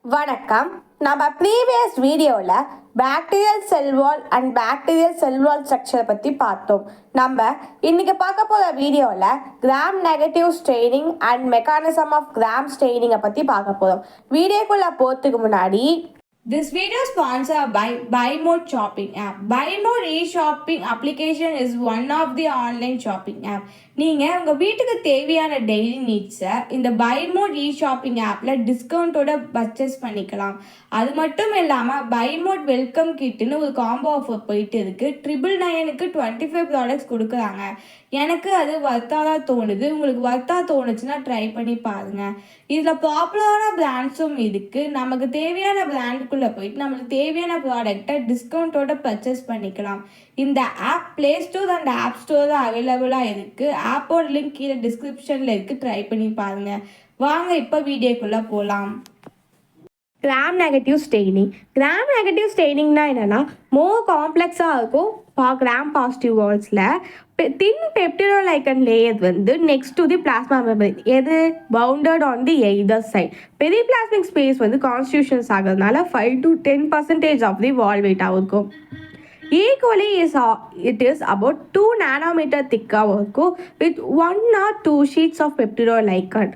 வணக்கம். நம்ம ப்ரீவியஸ் வீடியோவில் bacterial cell wall and bacterial cell wall ஸ்ட்ரக்சரை பற்றி பார்த்தோம். நம்ம இன்னைக்கு பார்க்க போகிற வீடியோவில் gram negative staining and mechanism of gram ஸ்ட்ரெயினிங்கை பற்றி பார்க்க போகிறோம். வீடியோக்குள்ளே போகிறதுக்கு முன்னாடி this video is sponsored by BuyMote shopping app. BuyMote e-shopping application is one of the online shopping app. நீங்கள் உங்கள் வீட்டுக்கு தேவையான டெய்லி நீட்ஸை இந்த BuyMote e-shopping ஆப்பில் டிஸ்கவுண்ட்டோட பர்ச்சேஸ் பண்ணிக்கலாம். அது மட்டும் இல்லாமல் BuyMote வெல்கம் கிட்டுன்னு ஒரு காம்போ ஆஃபர் போயிட்டு இருக்குது. 999க்கு 25 ப்ராடக்ட்ஸ் கொடுக்குறாங்க. எனக்கு அது வர்த்தாக தோணுது. உங்களுக்கு வர்த்தாக தோணுச்சுன்னா ட்ரை பண்ணி பாருங்கள். இதில் பாப்புலரான பிராண்ட்ஸும் இருக்குது. நமக்கு தேவையான பிராண்டுக்குள்ளே போயிட்டு நம்மளுக்கு தேவையான ப்ராடக்டை டிஸ்கவுண்ட்டோட பர்ச்சேஸ் பண்ணிக்கலாம். இந்த app play store and app store அவைலபிளாக இருக்குது. ஆப்போட லிங்க் கீழே டிஸ்கிரிப்ஷனில் இருக்குது. ட்ரை பண்ணி பாருங்கள். வாங்க இப்போ வீடியோக்குள்ளே போகலாம். கிராம் நெகட்டிவ் ஸ்டெய்னிங்னா என்னென்னா மோர் காம்ப்ளெக்ஸாக இருக்கும். கிராம் பாசிட்டிவ் வால்ஸில் தின் பெப்டிடோலைக்கன் லேயர் வந்து next to the plasma membrane எது bounded on the either side. Periplasmic space வந்து கான்ஸ்டியூஷன்ஸ் ஆகிறதுனால 5 to 10% ஆஃப் தி வால் வெயிட்டாக இருக்கும். Equally it is about 2 nanometer thicker with 1 or 2 sheets of peptidoglycan.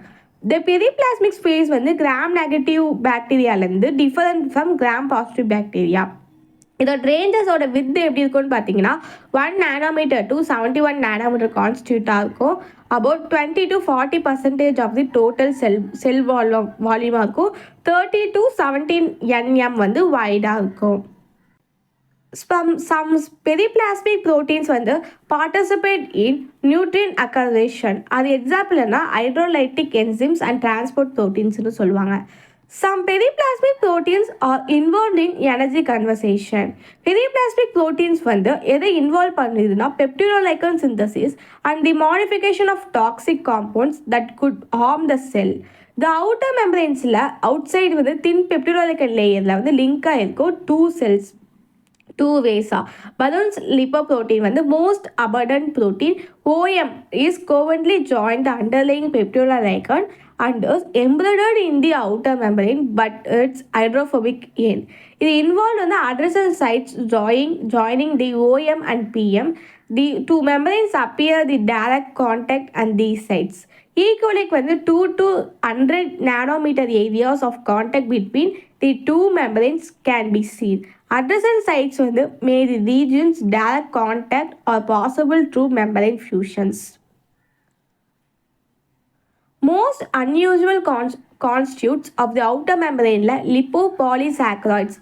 The periplasmic space வந்து gram negative bacteriaலேருந்து different from gram positive bacteria. இதோட ரேஞ்சஸோட with எப்படி இருக்கும்னு பார்த்தீங்கன்னா 1 nanometer to 71 nanometer கான்ஸ்டியூட்டாக இருக்கும். about 20 to 40% of the total cell வால்யூமாக இருக்கும். 30 to 17 nm வந்து வைடாக இருக்கும். Some periplasmic proteins வந்து participate in nutrient acquisition. அது எக்ஸாம்பிள்னா hydrolytic enzymes and transport proteins சொல்லுவாங்க. Some periplasmic proteins are involved in energy conservation. Periplasmic proteins வந்து எதை இன்வால்வ் பண்ணுதுன்னா peptidoglycan synthesis and the modification of toxic compounds that could harm the cell. The outer membranesல outside வந்து thin peptidoglycan layerல வந்து லிங்காக இருக்கும் two ways. Balloons lipoprotein வந்து most abundant protein. OM is covalently joined the underlying peptidoglycan and is embedded in the outer membrane but it's hydrophobic end. இது involved on the adjacent sites joining the OM and PM. The two membranes appear the direct contact and these sites. Equally வந்து 2 to 100 nanometer areas of contact between the two membranes can be seen. Adjacent sites வந்து may the regions direct contact or possible through membrane fusions. Most unusual constitutes of the outer membrane lipopolysaccharides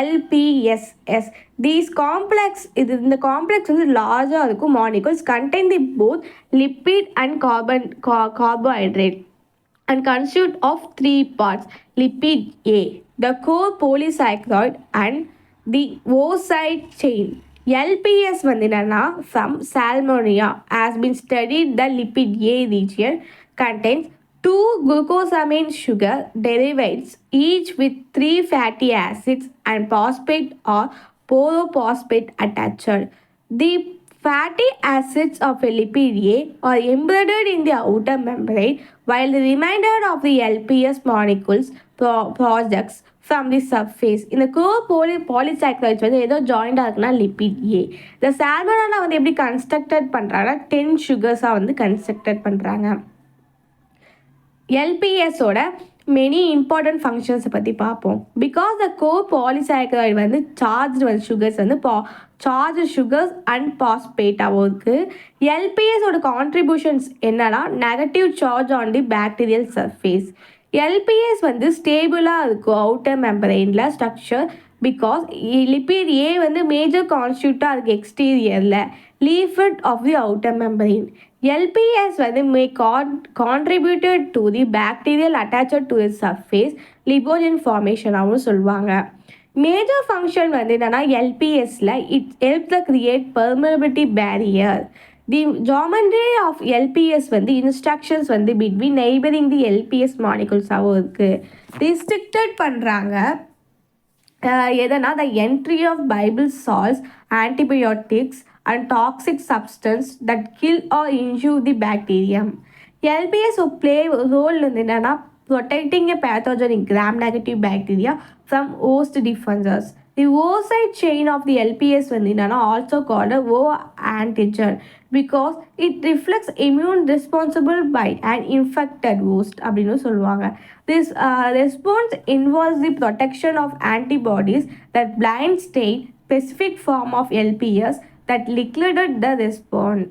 LPSS. These complex in the complex is larger molecules contain the both lipid and carbohydrate and constitute of 3 parts. Lipid A, the core polysaccharide and the oocyte chain. LPS vandinana from Salmonella has been studied. The lipid A region contains 2 glucosamine sugar derivatives each with 3 fatty acids and phosphate or porophosphate attached. The fatty acids of a lipid A are embedded in the outer membrane while the remainder of the LPS molecules projects from the surface. இந்த core polysaccharides வந்து ஏதோ ஜாயிண்டாக இருக்குன்னா lipid ஏ. இந்த salmonella வந்து எப்படி constructed பண்ணுறாங்கன்னா 10 சுகர்ஸாக வந்து constructed பண்ணுறாங்க. எல்பிஎஸோட மெனி இம்பார்ட்டன்ட் ஃபங்க்ஷன்ஸை பற்றி பார்ப்போம். பிகாஸ் த கோர் பாலிசாக்கரைடு வந்து சார்ஜ் சுகர்ஸ் வந்து சார்ஜ் சுகர்ஸ் அண்ட் பாஸ்பேட்டாகவும் இருக்குது. எல்பிஎஸோட கான்ட்ரிபியூஷன்ஸ் என்னன்னா negative charge on the bacterial surface. LPS வந்து ஸ்டேபிளாக இருக்கும் அவுட்டர் மெம்பரைனில் ஸ்ட்ரக்சர். பிகாஸ் லிப்பிட் ஏ வந்து மேஜர் கான்ஸ்டியூட்டாக இருக்குது எக்ஸ்டீரியரில் leaflet of the outer membrane. LPS வந்து may contributed to the bacterial attached to its surface lipogen formation ஆகவும் சொல்லுவாங்க. மேஜர் ஃபங்க்ஷன் வந்து என்னென்னா எல்பிஎஸில் it help the create permeability barrier. The geometry of LPS வந்து இன்ஸ்ட்ரக்ஷன்ஸ் வந்து பிட்வீன் நெய்பரிங் தி எல்பிஎஸ் மாலிகுல்ஸாகவும் இருக்குது. ரிஸ்ட்ரிக்டட் பண்ணுறாங்க எதனா the entry of bile salts antibiotics and toxic substance that kill or injure the bacterium. LPS will play a role in protecting a pathogenic gram-negative bacteria from host defenses. The oocyte chain of the LPS வந்து also called a O antigen because it reflects immune responsible by an infected host அப்படின்னு சொல்லுவாங்க. This response involves the protection of antibodies that blind stain specific form of LPS that liquidated the response.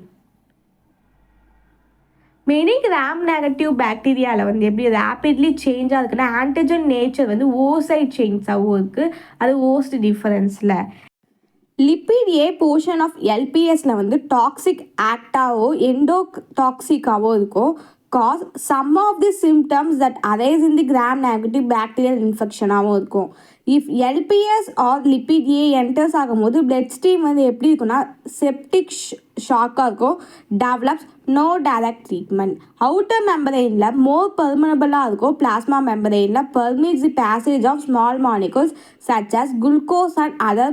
Many gram negative பேக்டீரியாவில் வந்து எப்படி rapidly change ஆகுதுன்னா antigen nature வந்து ஓசைட் சேஞ்சாகவும் இருக்குது, அது ஓஸ்ட் டிஃபரன்ஸில். லிப்பிட் ஏ போர்ஷன் ஆஃப் எல்பிஎஸில் வந்து டாக்ஸிக் ஆக்டாவோ எண்டோடாக்சிக்காவோ இருக்கும். Cause some of the symptoms that arise in the gram negative bacterial இன்ஃபெக்ஷனாகவும் இருக்கும். If LPS or lipid A enters ஆகும்போது பிளட் ஸ்ட்ரீம் வந்து எப்படி இருக்குன்னா செப்டிக் ஷாக்காக இருக்கும். Develops no direct treatment. Outer மெம்பரைனில் மோர் பெர்மனபிளாக இருக்கும். பிளாஸ்மா மெம்பரைனில் permits the passage of small molecules such as glucose and other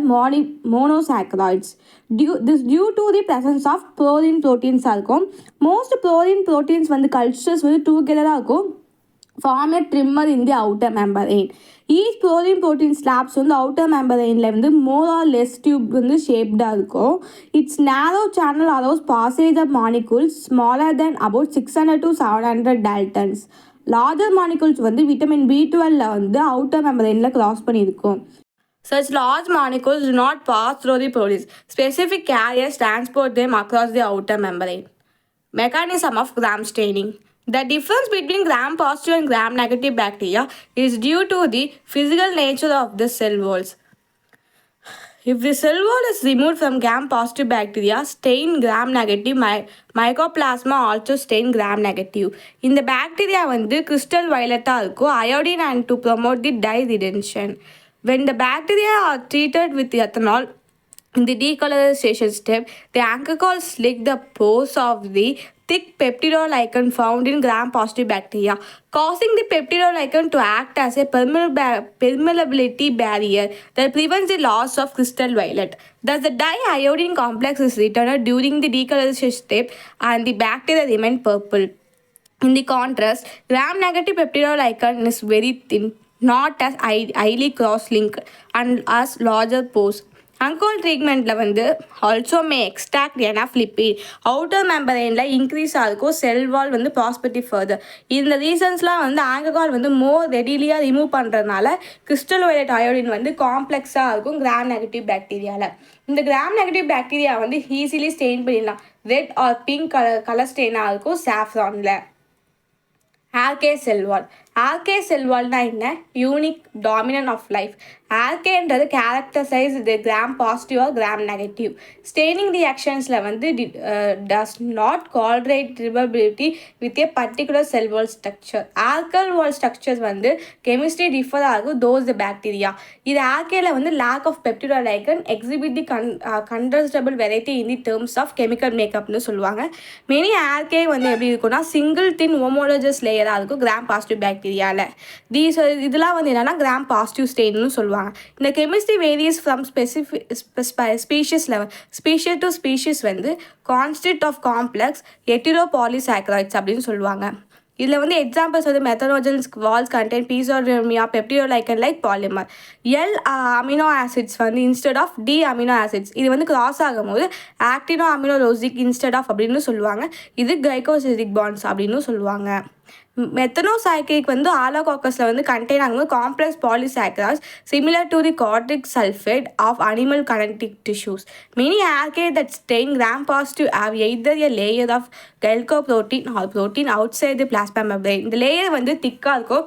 monosaccharides. Due to the presence of proline proteins இருக்கும். Most proline proteins வந்து cultures வந்து together இருக்கும். Form a trimmer in the outer membrane. Each protein slabs on the outer membrane வந்து more or less tube வந்து ஷேப்டாக இருக்கும். Its narrow channel allows passage of molecules smaller than about 600 to 700 daltons. Larger molecules வந்து vitamin B12 வந்து outer membrane cross பண்ணியிருக்கும். Such large molecules do not pass through the proteins. Specific carriers transport them across the outer membrane. Mechanism of gram staining. The difference between gram-positive and gram-negative bacteria is due to the physical nature of the cell walls. If the cell wall is removed from gram-positive bacteria, stain gram-negative, mycoplasma also stain gram-negative. இந்த bacteria வந்து crystal violet-ஆ இருக்கும், iodine and to promote the dye retention. When the bacteria are treated with ethanol, in the decolorization step, the alcohol slick the pores of the thick peptidoglycan found in gram-positive bacteria, causing the peptidoglycan to act as a permeability barrier that prevents the loss of crystal violet. Thus, the diiodine complex is returned during the decolorization step and the bacteria remain purple. In the contrast, gram-negative peptidoglycan is very thin, not as highly cross-linked and as larger pores. Alcohol ட்ரீட்மெண்ட்டில் வந்து also may extract enough lipid outer மெம்பரைனில் increase ஆகும், cell வால் வந்து prospective further. இந்த ரீசன்ஸ்லாம் வந்து alcohol வந்து more ரெடிலியாக remove பண்ணுறதுனால கிறிஸ்டல் வயலட் அயோடின் வந்து காம்ப்ளெக்ஸாக இருக்கும் கிராம் நெகட்டிவ் பாக்டீரியாவில். இந்த கிராம் நெகட்டிவ் பாக்டீரியா வந்து ஈஸிலி ஸ்டெயின் பண்ணிடலாம். ரெட் ஆர் பிங்க் கலர் ஸ்டெயினாக இருக்கும் சாஃப்ரானில். Algae cell wall. Algae cell வால்னா என்ன? Unique dominant of life. ஆல்கேன்றது கேரக்டரைஸ் இது gram positive or gram negative. Staining ரியாக்ஷன்ஸில் வந்து does not correlate reliability with a particular cell wall structure. Algal wall structures வந்து கெமிஸ்ட்ரி டிஃபர் ஆகும் those the bacteria. இது ஆல்கேல வந்து lack of peptidoglycan exhibit the considerable variety in the terms of chemical மேக்கப்னு சொல்லுவாங்க. Many algae வந்து எப்படி இருக்குன்னா சிங்கிள் தின் ஹோமோலோஜஸ் லேயராக இருக்கும் கிராம் பாசிட்டிவ் பாக்டீரியாவில். இதெல்லாம் வந்து என்னென்னா கிராம் பாசிட்டிவ் ஸ்டெயின்னு சொல்லுவாங்க. இந்த chemistry various from species level. Species to species வந்து கான்ஸ்டிட் ஆஃப் காம்ப்ளெக்ஸ் ஹெட்டிரோபாலிசாக்கரைட்ஸ் அப்படின்னு சொல்லுவாங்க. இதில் வந்து எக்ஸாம்பிள்ஸ் வந்து methanogens walls contain pseudomurein peptidoglycan like polymer. L amino acids வந்து instead of D amino acids இது வந்து கிராஸ் ஆகும்போது ஆக்டினோ அமினோலோசிக் இன்ஸ்டெட் ஆஃப் அப்படின்னு சொல்லுவாங்க. இது கிளைகோசிடிக் பாண்ட்ஸ் அப்படின்னு சொல்லுவாங்க. மெத்தனோசைக்ளிக் வந்து ஆலோகாக்கஸில் வந்து கண்டெயின் ஆகும்போது complex polysaccharides similar to the கார்டிக் sulphate of animal connective tissues. Many algae that stain gram positive have either a layer of glycoprotein or protein outside the plasma membrane. இந்த layer வந்து திக்காக இருக்கும்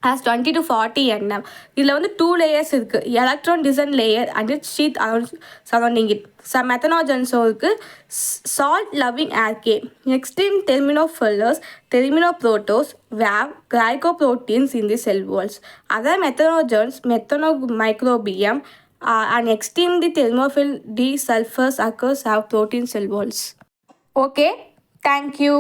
as 20 to 40 nm. இதில் வந்து 2 layers இருக்குது, electron டிசன் layer and it sheet surrounding it. மெத்தனோஜன்ஸும் இருக்குது. Salt loving archaea extreme thermophiles thermoproteus have glycoproteins in the cell walls. Other methanogens methanomicrobium and extreme the thermophile D sulfurs occurs have protein cell walls. Okay, thank you.